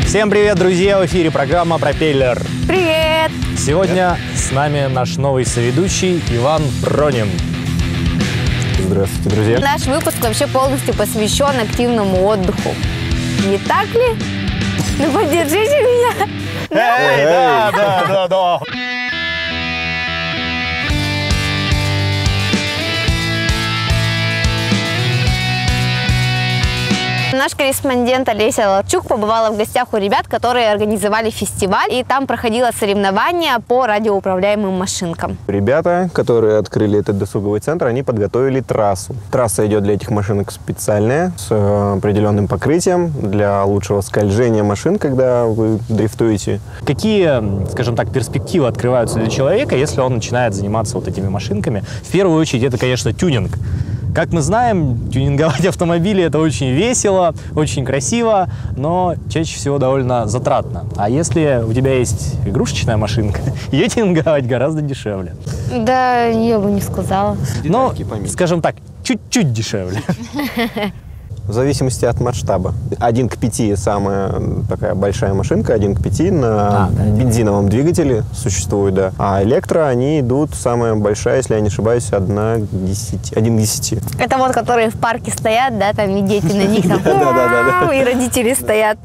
Всем привет, друзья! В эфире программа «Пропеллер». Привет! Сегодня с нами наш новый соведущий Иван Пронин. Здравствуйте, друзья! Наш выпуск вообще полностью посвящен активному отдыху. Не так ли? Ну, поддержите меня! Эй, да! Наш корреспондент Олеся Ларчук побывала в гостях у ребят, которые организовали фестиваль, и там проходило соревнование по радиоуправляемым машинкам. Ребята, которые открыли этот досуговый центр, они подготовили трассу. Трасса идет для этих машинок специальная, с определенным покрытием для лучшего скольжения машин, когда вы дрифтуете. Какие, скажем так, перспективы открываются для человека, если он начинает заниматься вот этими машинками? В первую очередь, это, конечно, тюнинг. Как мы знаем, тюнинговать автомобили – это очень весело, очень красиво, но чаще всего довольно затратно. А если у тебя есть игрушечная машинка, ее тюнинговать гораздо дешевле. Да, я бы не сказала. Ну, скажем так, чуть-чуть дешевле. В зависимости от масштаба. 1 к 5 самая такая большая машинка, 1 к 5 на бензиновом двигателе существует, да. А электро, они идут, самая большая, если я не ошибаюсь, 1 к 10. Это вот, которые в парке стоят, да, там и дети на них, там, и родители стоят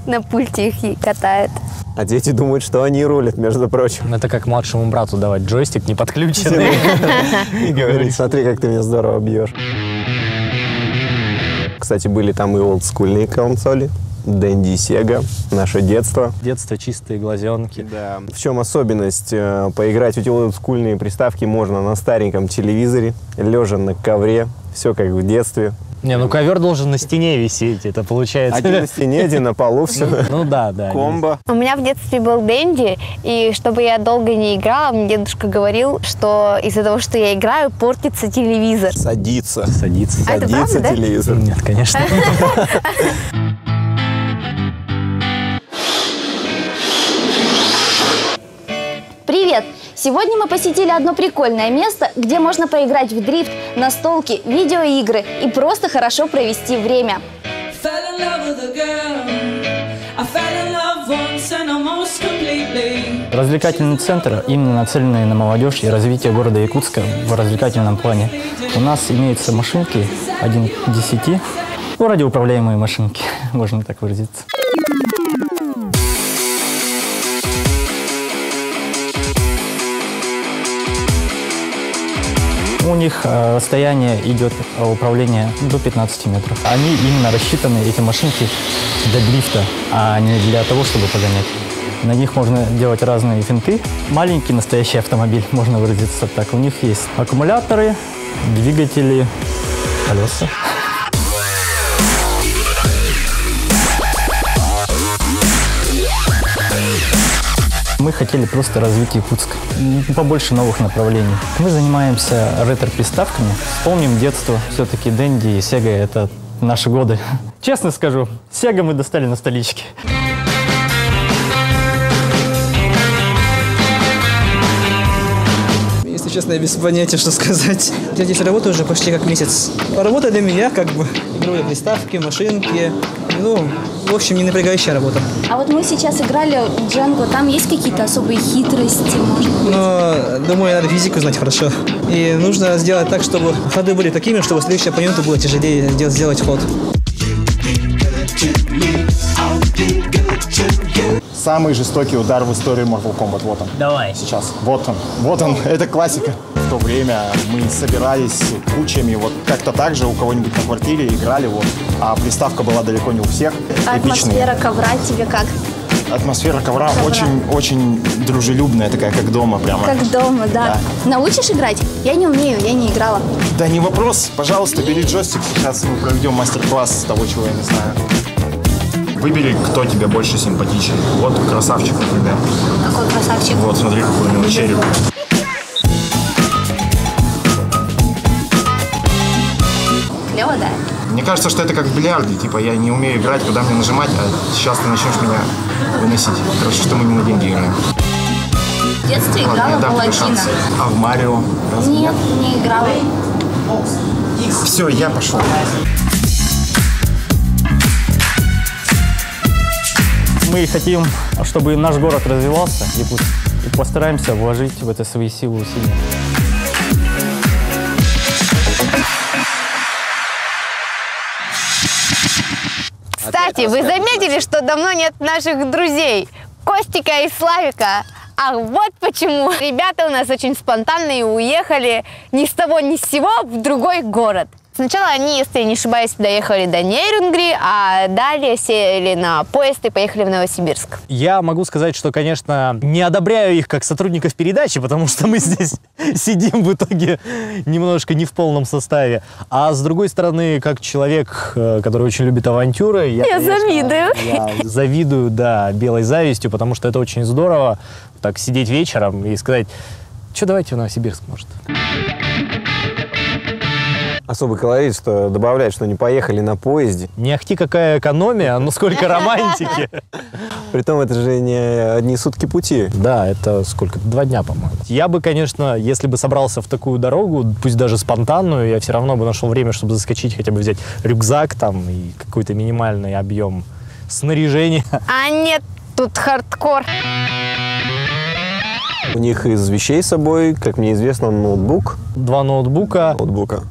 на пульте их и катают. А дети думают, что они рулят, между прочим. Это как младшему брату давать джойстик не подключенный. И говорить: смотри, как ты меня здорово бьешь. Кстати, были там и олдскульные консоли, Dendy, Sega, наше детство. Детство, чистые глазенки. Да. В чем особенность? Поиграть в эти олдскульные приставки можно на стареньком телевизоре, лежа на ковре, все как в детстве. Не, ну ковер должен на стене висеть, это получается. Один на стене, один на полу, все. Ну да. Комбо. У меня в детстве был Dendy, и чтобы я долго не играла, мне дедушка говорил, что из-за того, что я играю, портится телевизор. Садится А это правда, да? телевизор. Нет, конечно. Привет! Сегодня мы посетили одно прикольное место, где можно поиграть в дрифт, настолки, видеоигры и просто хорошо провести время. Развлекательный центр именно нацеленный на молодежь и развитие города Якутска в развлекательном плане. У нас имеются машинки 1 к 10, радиоуправляемые машинки, можно так выразиться. У них расстояние идет управления до 15 метров. Они именно рассчитаны, эти машинки, для дрифта, а не для того, чтобы погонять. На них можно делать разные финты. Маленький настоящий автомобиль, можно выразиться так. У них есть аккумуляторы, двигатели, колеса. Мы хотели просто развить Якутск, побольше новых направлений. Мы занимаемся ретро-приставками. Вспомним детство. Все-таки Dendy и Sega – это наши годы. Честно скажу, Sega мы достали на столичке. Если честно, я без понятия, что сказать. Я здесь работаю уже почти как месяц. Работа для меня как бы игровые приставки, машинки. Ну, в общем, не напрягающая работа. А вот мы сейчас играли в Джанго, там есть какие-то особые хитрости, может быть? Но, думаю, надо физику знать хорошо. И нужно сделать так, чтобы ходы были такими, чтобы следующему оппоненту было тяжелее сделать ход. Самый жестокий удар в истории Mortal Kombat. Вот он. Давай. Сейчас. Вот он. Это классика. В то время мы собирались кучами, вот как-то так же у кого-нибудь на квартире играли, вот. А приставка была далеко не у всех. А атмосфера ковра тебе как? Атмосфера ковра очень дружелюбная, такая, как дома прямо. Как дома, да. Научишь играть? Я не умею, я не играла. Да не вопрос. Пожалуйста, бери джойстик. Сейчас мы проведем мастер-класс с того, чего я не знаю. Выбери, кто тебе больше симпатичен. Вот красавчик, например. Какой красавчик? Вот, смотри, какой у него череп. Клево, да? Мне кажется, что это как в бильярде. Типа, я не умею играть, куда мне нажимать, а сейчас ты начнешь меня выносить. Хорошо, что мы не на деньги играем. В детстве играла в Паладина. А в Марио? Нет, не играла. Все, я пошел. Мы хотим, чтобы наш город развивался, и постараемся вложить в это свои силы и усилия. Кстати, вы заметили, что давно нет наших друзей Костика и Славика? Ах, вот почему. Ребята у нас очень спонтанные, уехали ни с того ни с сего в другой город. Сначала они, если я не ошибаюсь, доехали до Нейрунгри, а далее сели на поезд и поехали в Новосибирск. Я могу сказать, что, конечно, не одобряю их как сотрудников передачи, потому что мы здесь сидим в итоге немножко не в полном составе. А с другой стороны, как человек, который очень любит авантюры, я завидую. Я завидую, да, белой завистью, потому что это очень здорово, так сидеть вечером и сказать, что давайте в Новосибирск, может. Особый колорит, что добавляет, что они поехали на поезде. Не ахти какая экономия, но сколько романтики. Притом это же не одни сутки пути. Да, это сколько? 2 дня, по-моему. Я бы, конечно, если бы собрался в такую дорогу, пусть даже спонтанную, я все равно бы нашел время, чтобы заскочить, хотя бы взять рюкзак там и какой-то минимальный объем снаряжения. А нет, тут хардкор. У них из вещей с собой, как мне известно, ноутбук. 2 ноутбука,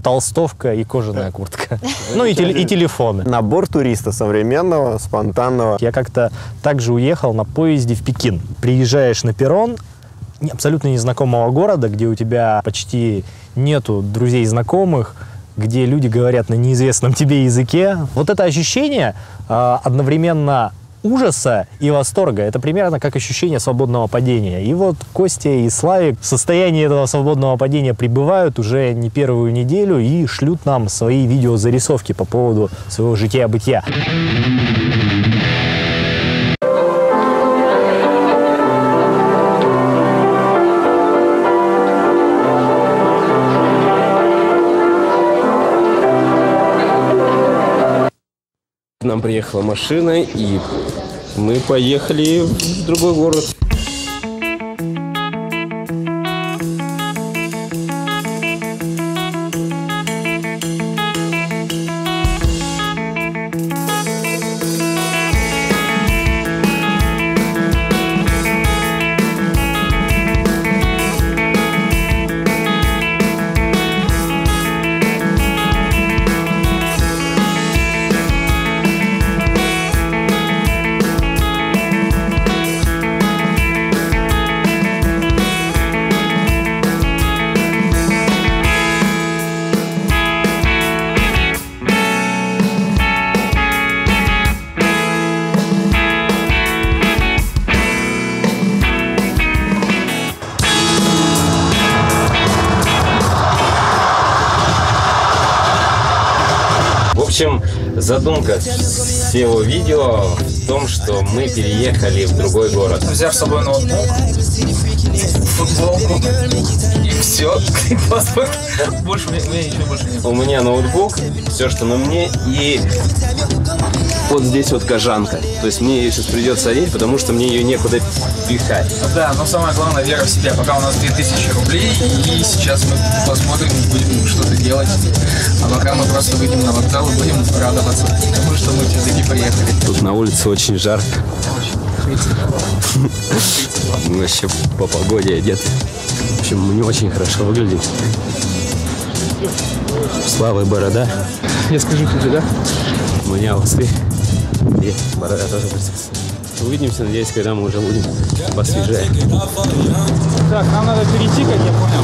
толстовка и кожаная куртка. Ну и телефоны. Набор туриста современного, спонтанного. Я как-то также уехал на поезде в Пекин. Приезжаешь на перрон абсолютно незнакомого города, где у тебя почти нету друзей и знакомых, где люди говорят на неизвестном тебе языке. Вот это ощущение одновременно ужаса и восторга. Это примерно как ощущение свободного падения. И вот Костя и Славик в состоянии этого свободного падения пребывают уже не первую неделю и шлют нам свои видеозарисовки по поводу своего жития-бытия. К нам приехала машина, и мы поехали в другой город. В общем, задумка всего видео в том, что мы переехали в другой город. Взяв с собой ноутбук, футболку и все, паспорт. Больше у меня ничего больше нет. У меня ноутбук, все, что на мне, и вот здесь вот кожанка. То есть мне ее сейчас придется одеть, потому что мне ее некуда пихать. Да, но самое главное — вера в себя. Пока у нас 2000 рублей, и сейчас мы посмотрим, будем что-то делать. А пока мы просто выйдем на вокзал и будем радоваться, потому что мы все-таки приехали. Тут на улице очень жарко. Мы вообще по погоде одеты. В общем, мы не очень хорошо выглядим. Слава и борода. Я скажу тебе, да? У меня усы. И борода тоже присутствует. Увидимся, надеюсь, когда мы уже будем посвежее. Так, нам надо перейти, как я понял.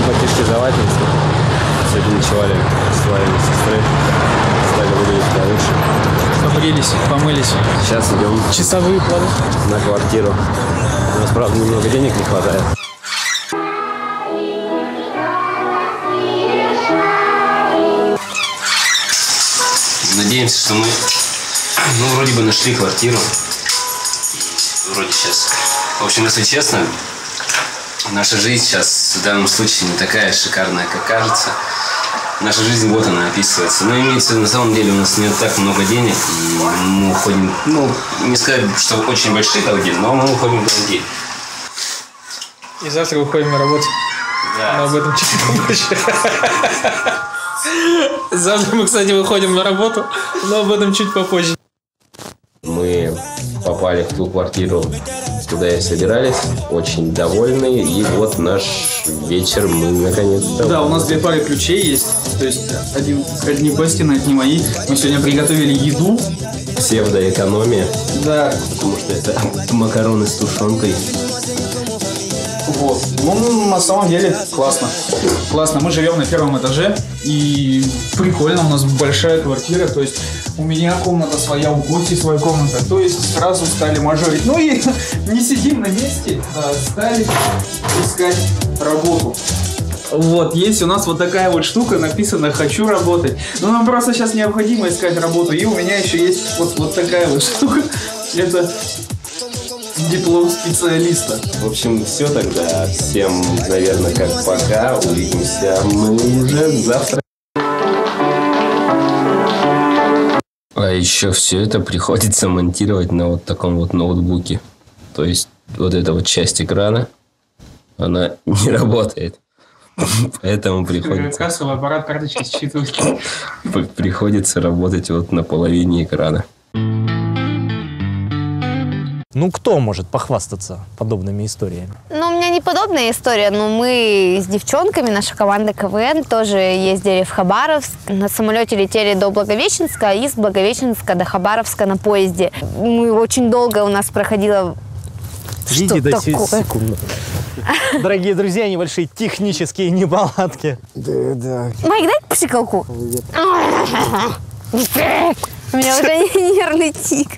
Мы почти заватимся. Сегодня ночевали с Славиной сестры. Стали выглядеть получше. Побрились, помылись. Сейчас идем часовые планы на квартиру. У нас, правда, немного денег не хватает. Надеемся, что мы, вроде бы нашли квартиру. Вроде сейчас. В общем, если честно, наша жизнь сейчас в данном случае не такая шикарная, как кажется. Наша жизнь, вот она описывается. Но имеется, на самом деле, у нас не так много денег, и мы уходим, не сказать, что очень большие долги, но мы уходим в долги. И завтра уходим на работу. Да. Но об этом чуть попозже. Завтра мы, кстати, выходим на работу, но об этом чуть попозже. Мы попали в ту квартиру, куда и собирались, очень довольны, и вот наш вечер мы наконец-то... Да, у нас 2 пары ключей есть, то есть одни Костины, одни мои. Мы сегодня приготовили еду. Псевдоэкономия. Да. Потому что это макароны с тушенкой. Вот. Ну, на самом деле, классно. Классно. Мы живем на 1-м этаже, и прикольно, у нас большая квартира, то есть у меня комната своя, у Кости своя комната, то есть сразу стали мажорить. Ну и не сидим на месте, а стали искать работу. Вот, есть у нас вот такая вот штука, написано «Хочу работать». Но нам просто сейчас необходимо искать работу, и у меня еще есть вот такая вот штука. Это... диплом специалиста. В общем, все тогда. Всем, наверное, как пока. Увидимся мы уже завтра. А еще все это приходится монтировать на вот таком вот ноутбуке. То есть вот эта вот часть экрана, она не работает. Поэтому приходится... Кассовый аппарат, карточки считывает. Приходится работать вот на половине экрана. Ну, кто может похвастаться подобными историями? Ну, у меня не подобная история, но мы с девчонками, наша команда КВН, тоже ездили в Хабаровск. На самолете летели до Благовещенска, и с Благовещенска до Хабаровска на поезде. Мы очень долго у нас проходило... Видите, да, секунду. Дорогие друзья, небольшие технические неполадки. Да. Майк, дай пшикалку. У меня уже нервный тик.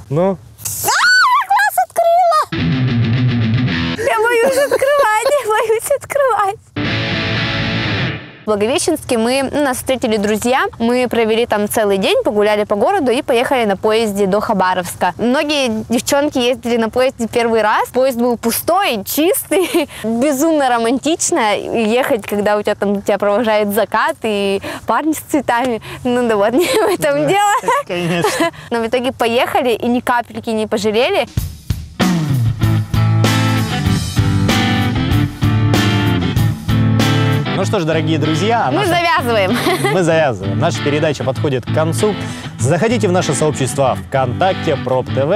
Ну? Глаз открыла! Я боюсь открывать. В Благовещенске нас встретили друзья. Мы провели там целый день, погуляли по городу и поехали на поезде до Хабаровска. Многие девчонки ездили на поезде первый раз. Поезд был пустой, чистый, безумно романтично ехать, когда тебя провожает закат и парни с цветами. Ну да вот, не в этом дело. Конечно. Но в итоге поехали и ни капельки не пожалели. Ну что ж, дорогие друзья, мы завязываем. Мы завязываем. Наша передача подходит к концу. Заходите в наше сообщество ВКонтакте, Проб ТВ,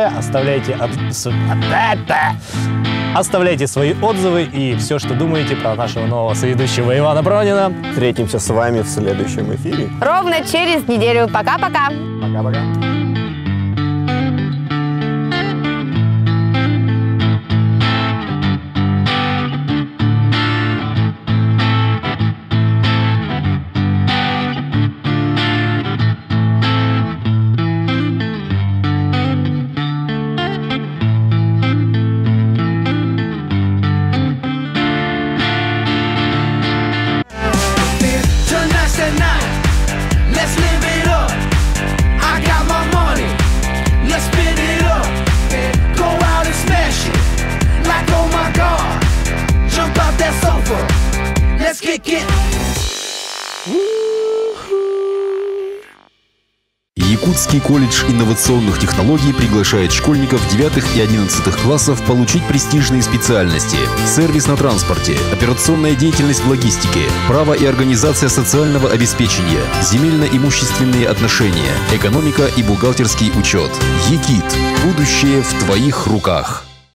оставляйте свои отзывы и все, что думаете про нашего нового соведущего Ивана Пронина. Встретимся с вами в следующем эфире. Ровно через неделю. Пока-пока. Пока-пока. Якутский колледж инновационных технологий приглашает школьников 9 и 11 классов получить престижные специальности: сервис на транспорте, операционная деятельность в логистике, право и организация социального обеспечения, земельно-имущественные отношения, экономика и бухгалтерский учет. ЕКИТ. Будущее в твоих руках.